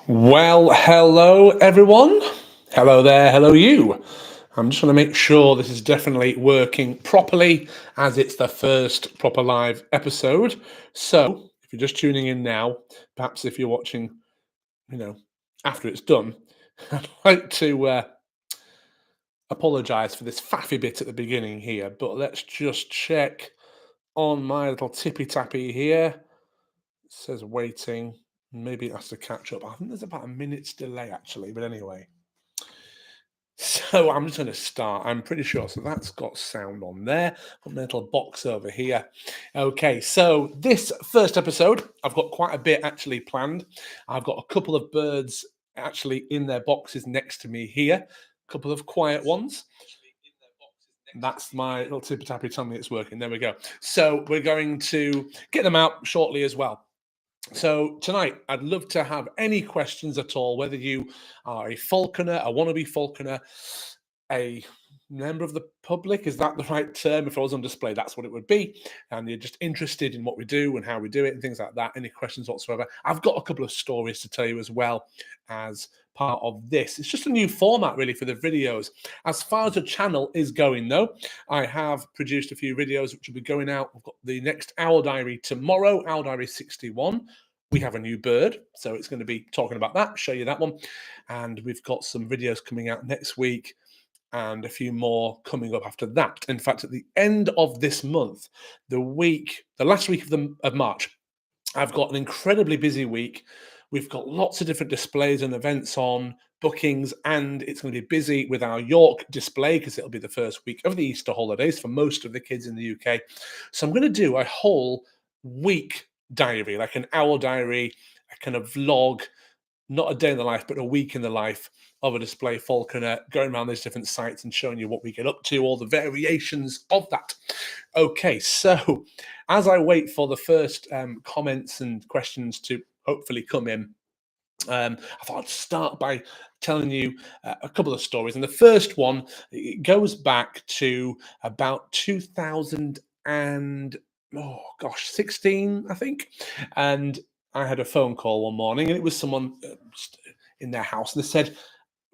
Well, hello everyone. Hello there, hello you. I'm just going to make sure this is definitely working properly as it's the first proper live episode. So, if you're just tuning in now, perhaps if you're watching, you know, after it's done, I'd like to apologize for this faffy bit at the beginning here, but let's just check on my little tippy tappy here. It says waiting. Maybe it has to catch up. I think there's about a minute's delay actually, but anyway. So I'm just going to start. I'm pretty sure. So that's got sound on there. Got my little box over here. Okay, so this first episode, I've got quite a bit actually planned. I've got a couple of birds actually in their boxes next to me here. A couple of quiet ones. That's my little tippy tappy telling me it's working. There we go. So we're going to get them out shortly as well. So tonight, I'd love to have any questions at all, whether you are a falconer, a wannabe falconer, a member of the public, is that the right term? If I was on display, that's what it would be. And you're just interested in what we do and how we do it and things like that. Any questions whatsoever? I've got a couple of stories to tell you as well as part of this. It's just a new format really for the videos. As far as the channel is going though, I have produced a few videos which will be going out. We've got the next Owl Diary tomorrow, Owl Diary 61. We have a new bird, so it's going to be talking about that, show you that one. And we've got some videos coming out next week and a few more coming up after that. In fact, at the end of this month, the last week of March, I've got an incredibly busy week. We've got lots of different displays and events on, bookings, and it's going to be busy with our York display because it'll be the first week of the Easter holidays for most of the kids in the UK. So I'm going to do a whole week diary, like an owl diary, a kind of vlog, not a day in the life, but a week in the life of a display falconer, going around these different sites and showing you what we get up to, all the variations of that. Okay, so as I wait for the first comments and questions to hopefully come in, I thought I'd start by telling you a couple of stories. And the first one, it goes back to about 2000 and, 16, I think. And I had a phone call one morning, and it was someone in their house, and they said,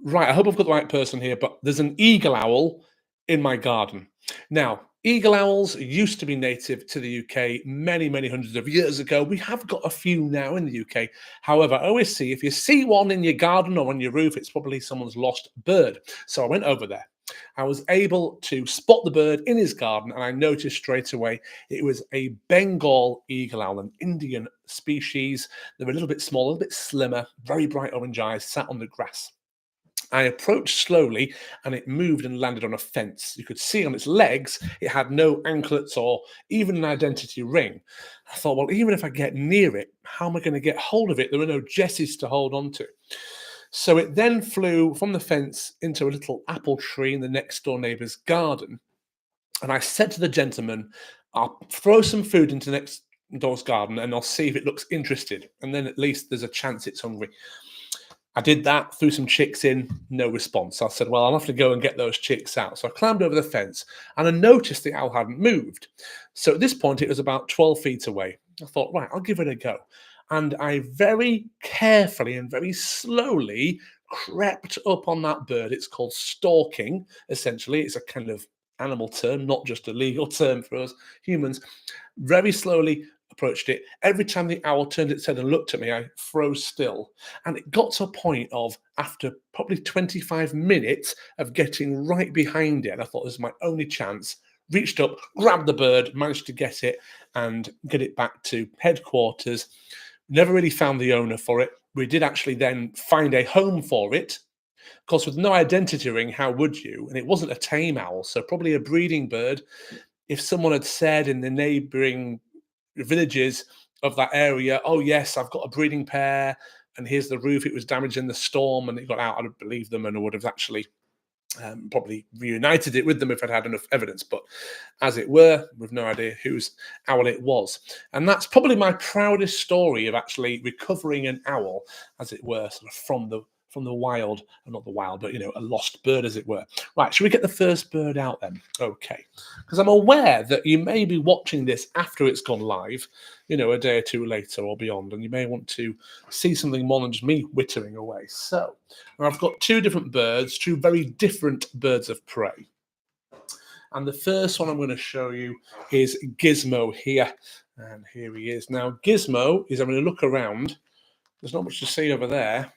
right, I hope I've got the right person here, but there's an eagle owl in my garden. Now, eagle owls used to be native to the UK many, many hundreds of years ago. We have got a few now in the UK. However, I always see if you see one in your garden or on your roof, it's probably someone's lost bird. So I went over there. I was able to spot the bird in his garden, and I noticed straight away it was a Bengal eagle owl, an Indian species. They were a little bit smaller, a little bit slimmer, very bright orange eyes, sat on the grass. I approached slowly and it moved and landed on a fence. You could see on its legs, it had no anklets or even an identity ring. I thought, well, even if I get near it, how am I going to get hold of it? There were no jesses to hold on to. So it then flew from the fence into a little apple tree in the next door neighbour's garden. And I said to the gentleman, I'll throw some food into next door's garden and I'll see if it looks interested. And then at least there's a chance it's hungry. I did that, threw some chicks in, no response. I said, well, I'll have to go and get those chicks out. So I climbed over the fence and I noticed the owl hadn't moved. So at this point, it was about 12 feet away. I thought, right, I'll give it a go. And I very carefully and very slowly crept up on that bird. It's called stalking, essentially. It's a kind of animal term, not just a legal term for us humans. Very slowly approached it. Every time the owl turned its head and looked at me, I froze still. And it got to a point of, after probably 25 minutes of getting right behind it, and I thought this is my only chance, reached up, grabbed the bird, managed to get it and get it back to headquarters. Never really found the owner for it. We did actually then find a home for it. Of course, with no identity ring, how would you? And it wasn't a tame owl, so probably a breeding bird. If someone had said in the neighboring villages of that area, oh yes, I've got a breeding pair and here's the roof, it was damaged in the storm and it got out, I'd believe them and I would have actually probably reunited it with them if I'd had enough evidence. But as it were, we've no idea whose owl it was. And that's probably my proudest story of actually recovering an owl, as it were, sort of from the wild, not the wild, but a lost bird, as it were. Right, should we get the first bird out then? Okay, because I'm aware that you may be watching this after it's gone live, a day or two later or beyond, and you may want to see something more than just me wittering away. So, I've got two different birds, two very different birds of prey. And the first one I'm going to show you is Gizmo here. And here he is. Now, Gizmo is, I'm going to look around. There's not much to see over there.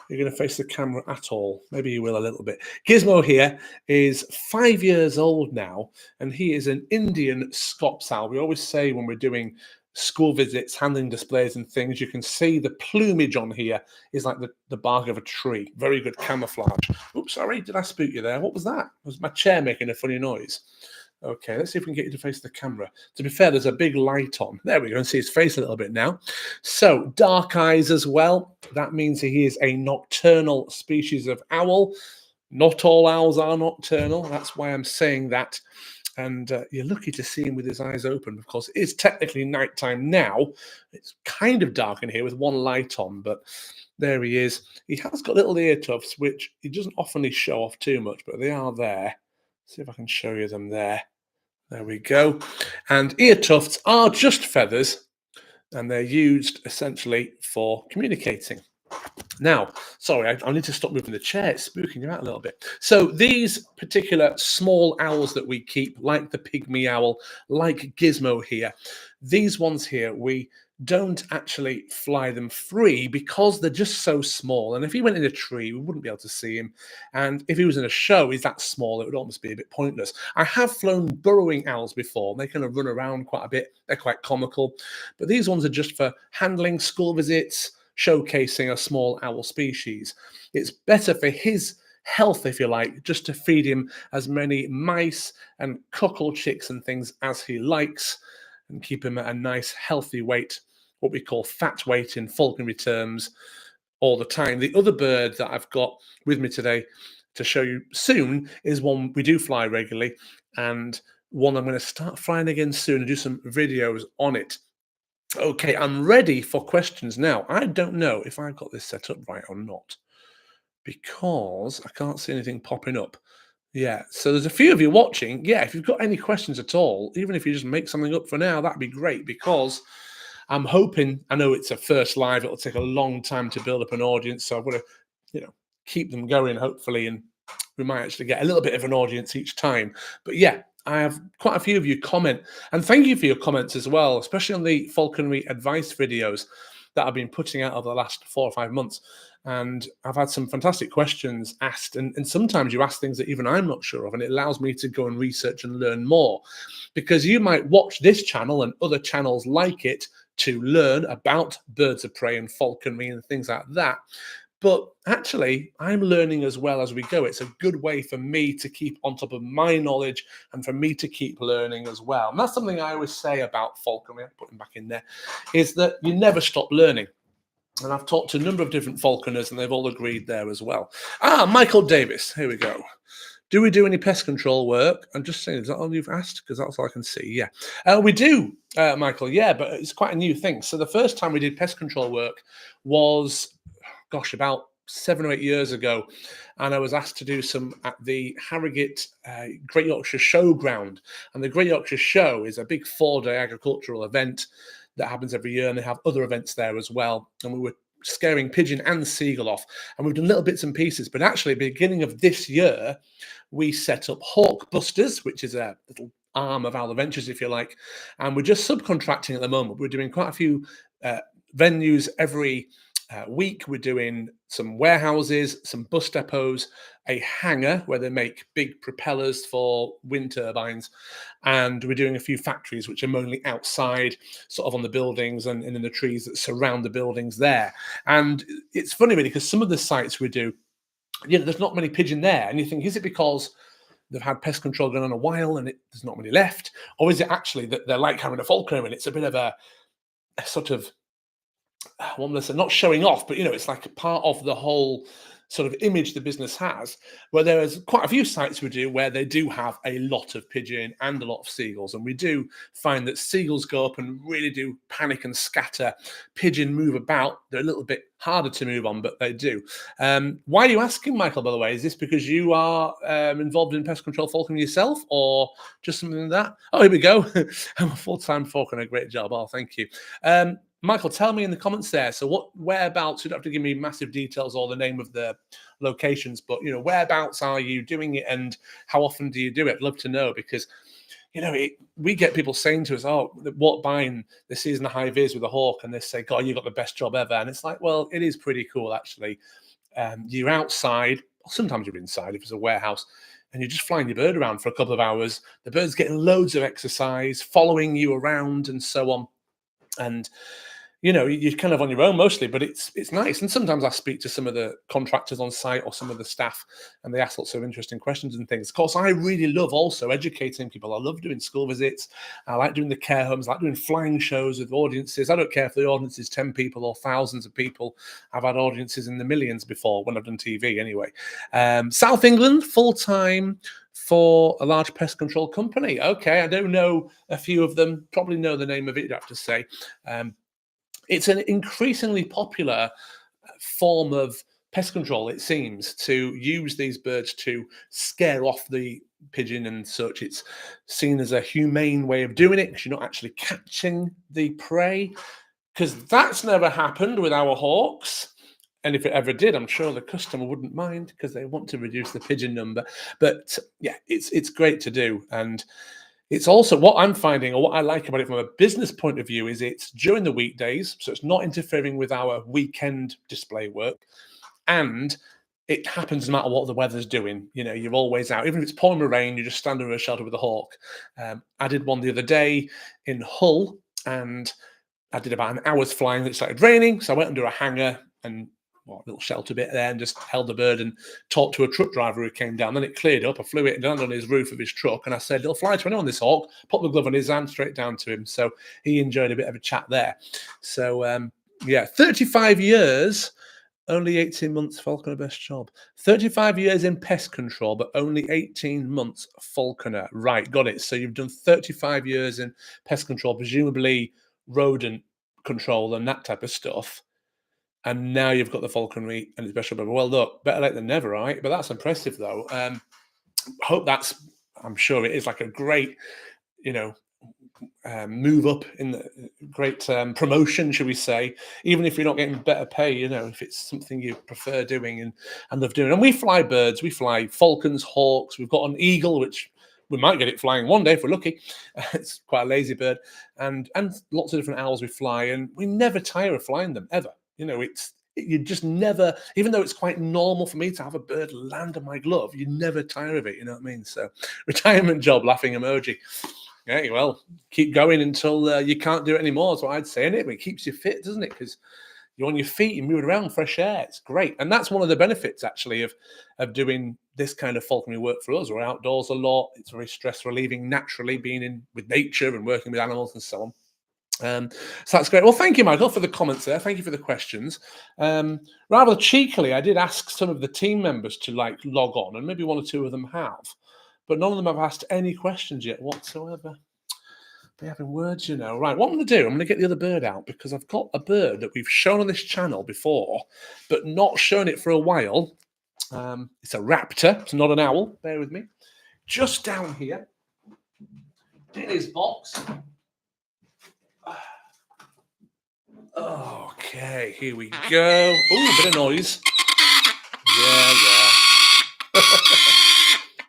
You're going to face the camera at all. Maybe you will a little bit. Gizmo here is 5 years old now, and he is an Indian Scops owl. We always say when we're doing school visits, handling displays and things, you can see the plumage on here is like the bark of a tree. Very good camouflage. Oops, sorry, did I spook you there? What was that? Was my chair making a funny noise? Okay, let's see if we can get you to face the camera. To be fair, there's a big light on. There we go, and see his face a little bit now. So, dark eyes as well. That means he is a nocturnal species of owl. Not all owls are nocturnal. That's why I'm saying that. And you're lucky to see him with his eyes open. Of course, it is technically nighttime now. It's kind of dark in here with one light on, but there he is. He has got little ear tufts, which he doesn't often show off too much, but they are there. See if I can show you them there. There we go. And ear tufts are just feathers, and they're used essentially for communicating. Now, sorry, I need to stop moving the chair. It's spooking you out a little bit. So these particular small owls that we keep, like the pygmy owl, like Gizmo here, these ones here, we don't actually fly them free because they're just so small. And if he went in a tree, we wouldn't be able to see him. And if he was in a show, he's that small, it would almost be a bit pointless. I have flown burrowing owls before. They kind of run around quite a bit. They're quite comical. But these ones are just for handling school visits, showcasing a small owl species. It's better for his health, if you like, just to feed him as many mice and cockle chicks and things as he likes and keep him at a nice healthy weight, what we call fat weight in falconry terms, all the time. The other bird that I've got with me today to show you soon is one we do fly regularly, and one I'm going to start flying again soon and do some videos on it. Okay, I'm ready for questions now. I don't know if I've got this set up right or not, because I can't see anything popping up. Yeah, so there's a few of you watching. Yeah, if you've got any questions at all, even if you just make something up for now, that'd be great, because I'm hoping, I know it's a first live, it'll take a long time to build up an audience, so I've got to, keep them going, hopefully, and we might actually get a little bit of an audience each time. But yeah, I have quite a few of you comment, and thank you for your comments as well, especially on the falconry advice videos that I've been putting out over the last 4 or 5 months. And I've had some fantastic questions asked, and sometimes you ask things that even I'm not sure of, and it allows me to go and research and learn more, because you might watch this channel and other channels like it to learn about birds of prey and falconry and things like that. But actually, I'm learning as well as we go. It's a good way for me to keep on top of my knowledge and for me to keep learning as well. And that's something I always say about falconry, I'll put him back in there, is that you never stop learning. And I've talked to a number of different falconers, and they've all agreed there as well. Michael Davis, here we go. Do we do any pest control work? I'm just saying, is that all you've asked? Because that's all I can see. Yeah, we do, Michael. Yeah, but it's quite a new thing. So the first time we did pest control work was, gosh, about 7 or 8 years ago, and I was asked to do some at the Harrogate Great Yorkshire Showground. And the Great Yorkshire Show is a big 4-day agricultural event that happens every year, and they have other events there as well. And we were scaring pigeon and seagull off, and we've done little bits and pieces. But actually, beginning of this year, we set up Hawk Busters, which is a little arm of Owl Adventures, if you like, and we're just subcontracting at the moment. We're doing quite a few venues every week. We're doing some warehouses, some bus depots, a hangar where they make big propellers for wind turbines, and we're doing a few factories which are mainly outside, sort of on the buildings and in the trees that surround the buildings there. And it's funny really, because some of the sites we do, there's not many pigeon there, and you think, is it because they've had pest control going on a while and there's not many left, or is it actually that they're like having a falconer and it's a bit of a sort of, not showing off, but it's like part of the whole sort of image the business has, where there is quite a few sites we do where they do have a lot of pigeon and a lot of seagulls. And we do find that seagulls go up and really do panic and scatter. Pigeon move about. They're a little bit harder to move on, but they do. Why are you asking, Michael, by the way? Is this because you are involved in pest control falconry yourself, or just something like that? Oh, here we go. I'm a full-time falconer. Great job. Oh, thank you. Michael, tell me in the comments there. So whereabouts, you don't have to give me massive details or the name of the locations, but, whereabouts are you doing it and how often do you do it? I'd love to know, because, we get people saying to us, oh, what buying the season of high vis with a hawk, and they say, God, you got the best job ever. And it's like, well, it is pretty cool, actually. You're outside, sometimes you're inside if it's a warehouse, and you're just flying your bird around for a couple of hours. The bird's getting loads of exercise, following you around and so on. And you're kind of on your own mostly, but it's nice. And sometimes I speak to some of the contractors on site or some of the staff, and they ask lots of interesting questions and things. Of course, I really love also educating people. I love doing school visits. I like doing the care homes. I like doing flying shows with audiences. I don't care if the audience is 10 people or thousands of people. I've had audiences in the millions before when I've done TV anyway. South England, full-time for a large pest control company. Okay, I don't know a few of them. Probably know the name of it, you'd have to say. It's an increasingly popular form of pest control, it seems, to use these birds to scare off the pigeon and such. It's seen as a humane way of doing it, because you're not actually catching the prey, because that's never happened with our hawks. And if it ever did, I'm sure the customer wouldn't mind, because they want to reduce the pigeon number. But yeah, it's great to do. And it's also what I'm finding, or what I like about it from a business point of view, is it's during the weekdays, so it's not interfering with our weekend display work, and it happens no matter what the weather's doing. You're always out, even if it's pouring with rain. You just stand under a shelter with a hawk. I did one the other day in Hull, and I did about an hour's flying. It started raining, so I went under a hangar and a little shelter bit there, and just held the bird and talked to a truck driver who came down. Then it cleared up. I flew it down on his roof of his truck, and I said, "It'll fly to anyone, this hawk." Put the glove on his hand, straight down to him. So he enjoyed a bit of a chat there. So 35 years, only 18 months falconer best job. 35 years in pest control, but only 18 months falconer. Right, got it. So you've done 35 years in pest control, presumably rodent control and that type of stuff. And now you've got the falconry and it's special. Well, look, better late than never, right? But that's impressive, though. I'm sure it is like a great, move up in the great promotion, should we say? Even if you're not getting better pay, if it's something you prefer doing and love doing. And we fly birds, we fly falcons, hawks. We've got an eagle, which we might get it flying one day if we're lucky. It's quite a lazy bird, and lots of different owls we fly, and we never tire of flying them ever. You just never, even though it's quite normal for me to have a bird land on my glove, you never tire of it. You know what I mean? So, retirement job, laughing emoji. Yeah, well, keep going until you can't do it anymore. That's what I'd say, innit? But it keeps you fit, doesn't it? Because you're on your feet, you're moving around, fresh air. It's great. And that's one of the benefits, actually, of doing this kind of falconry work for us. We're outdoors a lot. It's very stress relieving, naturally, being in with nature and working with animals and so on. So that's great. Well, thank you, Michael, for the comments there. Thank you for the questions. Rather cheekily, I did ask some of the team members to log on, and maybe one or two of them have, but none of them have asked any questions yet whatsoever. They're having words, Right, what I'm going to do, I'm going to get the other bird out, because I've got a bird that we've shown on this channel before, but not shown it for a while. It's a raptor. It's not an owl. Bear with me. Just down here in his box. Okay, here we go. Ooh, a bit of noise. Yeah.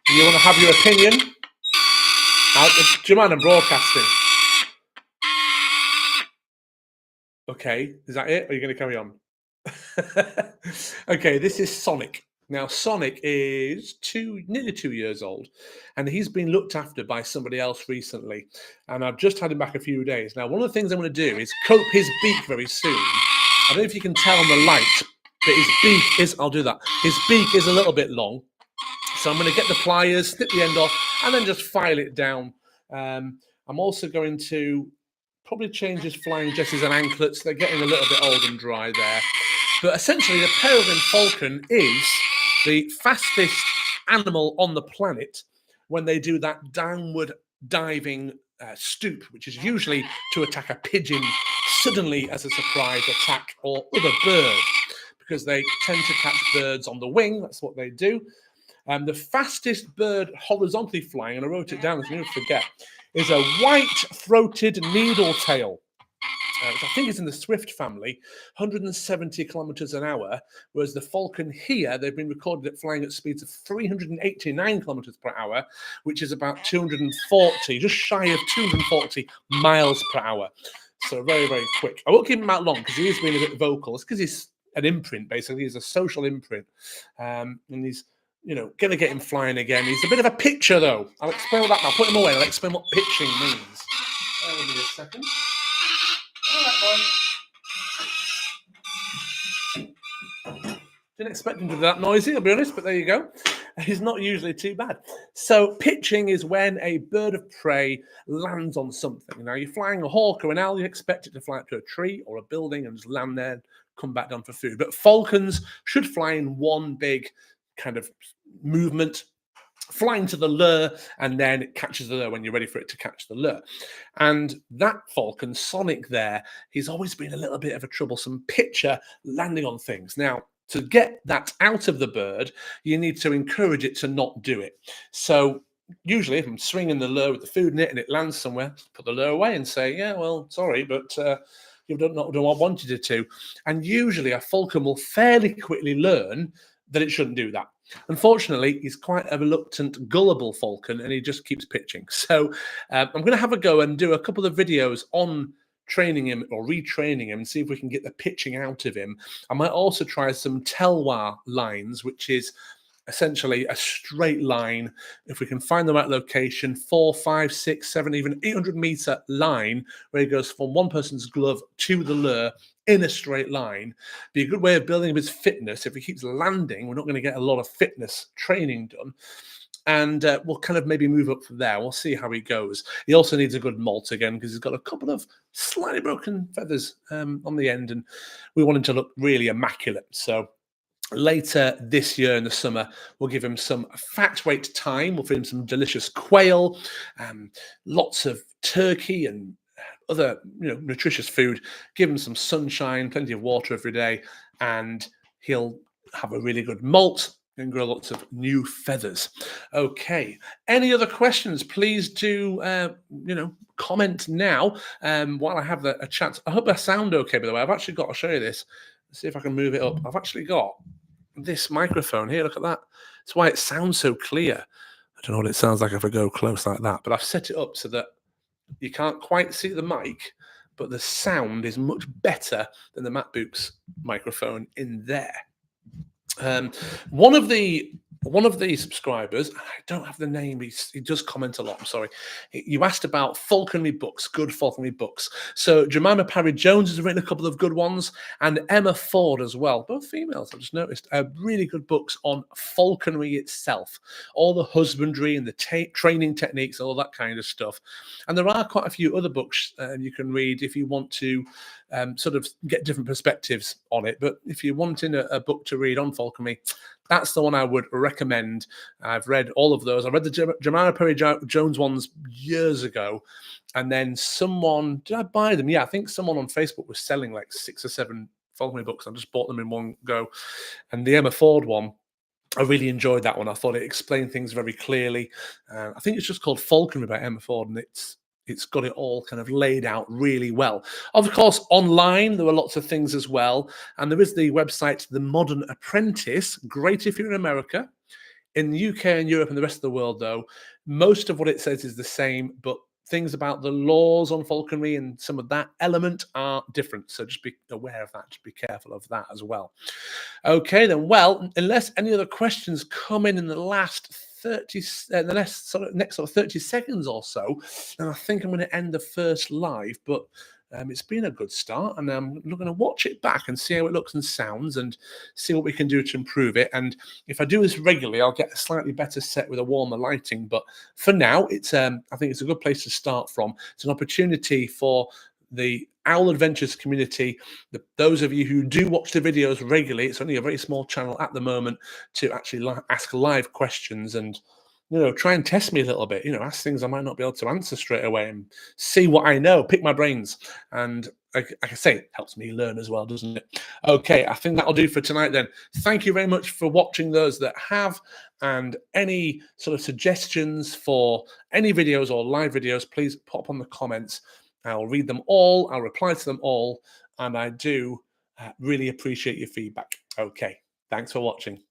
You want to have your opinion? Do you mind I'm broadcasting? Okay, is that it? Or are you going to carry on? Okay, this is Sonic. Now, Sonic is nearly 2 years old, and he's been looked after by somebody else recently, and I've just had him back a few days. Now, one of the things I'm going to do is coat his beak very soon. I don't know if you can tell on the light, but his beak is, I'll do that. His beak is a little bit long, so I'm going to get the pliers, snip the end off, and then just file it down. I'm also going to probably change his flying dresses and anklets. They're getting a little bit old and dry there. But essentially, the peregrine falcon is the fastest animal on the planet when they do that downward diving stoop, which is usually to attack a pigeon suddenly as a surprise attack or other bird, because they tend to catch birds on the wing. That's what they do. The fastest bird horizontally flying, and I wrote it down so you don't forget, is a white-throated needletail, which I think is in the swift family, 170 kilometers an hour, whereas the falcon here, they've been recorded at flying at speeds of 389 kilometers per hour, which is about 240, just shy of 240 miles per hour. So very, very quick. I won't keep him out long because he is being a bit vocal. It's because he's an imprint, basically. He's a social imprint. And he's, going to get him flying again. He's a bit of a pitcher, though. I'll explain that. I'll put him away. I'll explain what pitching means. Give me a second. All right, boy. Didn't expect him to be that noisy, I'll be honest, but there you go. He's not usually too bad. So pitching is when a bird of prey lands on something. Now, you're flying a hawk or an owl, you expect it to fly up to a tree or a building and just land there and come back down for food. But falcons should fly in one big kind of movement, flying to the lure, and then it catches the lure when you're ready for it to catch the lure. And that falcon, Sonic there, he's always been a little bit of a troublesome pitcher landing on things. Now, to get that out of the bird, you need to encourage it to not do it. So usually if I'm swinging the lure with the food in it and it lands somewhere, put the lure away and say, yeah, well, sorry, but you don't know what I wanted it to. And usually a falcon will fairly quickly learn that it shouldn't do that. Unfortunately, he's quite a reluctant, gullible falcon, and he just keeps pitching. So I'm going to have a go and do a couple of videos on training him or retraining him and see if we can get the pitching out of him. I might also try some telwa lines, which is essentially a straight line. If we can find the right location, 4, 5, 6, 7, even 800-meter line where he goes from one person's glove to the lure in a straight line, be a good way of building up his fitness. If he keeps landing, we're not going to get a lot of fitness training done. And we'll kind of maybe move up from there. We'll see how he goes. He also needs a good molt again because he's got a couple of slightly broken feathers on the end, and we want him to look really immaculate. So later this year in the summer, we'll give him some fat weight time. We'll feed him some delicious quail, lots of turkey and other nutritious food. Give him some sunshine, plenty of water every day, and he'll have a really good molt and grow lots of new feathers. Okay. Any other questions? Please do, comment now while I have a chat. I hope I sound okay, by the way. I'll show you this. Let's see if I can move it up. I've actually got this microphone here. Look at that. That's why it sounds so clear. I don't know what it sounds like if I go close like that, but I've set it up so that you can't quite see the mic, but the sound is much better than the MacBook's microphone in there. One of the subscribers, I don't have the name, he does comment a lot, I'm sorry. You asked about falconry books, good falconry books. So Jemima Parry-Jones has written a couple of good ones, and Emma Ford as well, both females, I've just noticed, really good books on falconry itself, all the husbandry and the training techniques, all that kind of stuff. And there are quite a few other books you can read if you want to sort of get different perspectives on it. But if you're wanting a book to read on falconry, that's the one I would recommend. I've read all of those. I read the Jemima Parry-Jones ones years ago, and then did I buy them? Yeah, I think someone on Facebook was selling like 6 or 7 falconry books. I just bought them in one go. And the Emma Ford one, I really enjoyed that one. I thought it explained things very clearly. I think it's just called Falconry by Emma Ford, and it's got it all kind of laid out really well. Of course, online, there are lots of things as well. And there is the website, The Modern Apprentice, great if you're in America. In the UK and Europe and the rest of the world, though, most of what it says is the same, but things about the laws on falconry and some of that element are different. So just be aware of that. Just be careful of that as well. Okay, then. Well, unless any other questions come in the last 30, next sort of 30 seconds or so, and I think I'm going to end the first live. But it's been a good start, and I'm going to watch it back and see how it looks and sounds, and see what we can do to improve it. And if I do this regularly, I'll get a slightly better set with a warmer lighting. But for now, it's I think it's a good place to start from. It's an opportunity for the Owl Adventures community, those of you who do watch the videos regularly, it's only a very small channel at the moment, to actually ask live questions and, try and test me a little bit, ask things I might not be able to answer straight away and see what I know, pick my brains. And like I say, it helps me learn as well, doesn't it? Okay, I think that'll do for tonight then. Thank you very much for watching, those that have, and any sort of suggestions for any videos or live videos, please pop on the comments. I'll read them all, I'll reply to them all, and I do really appreciate your feedback. Okay, thanks for watching.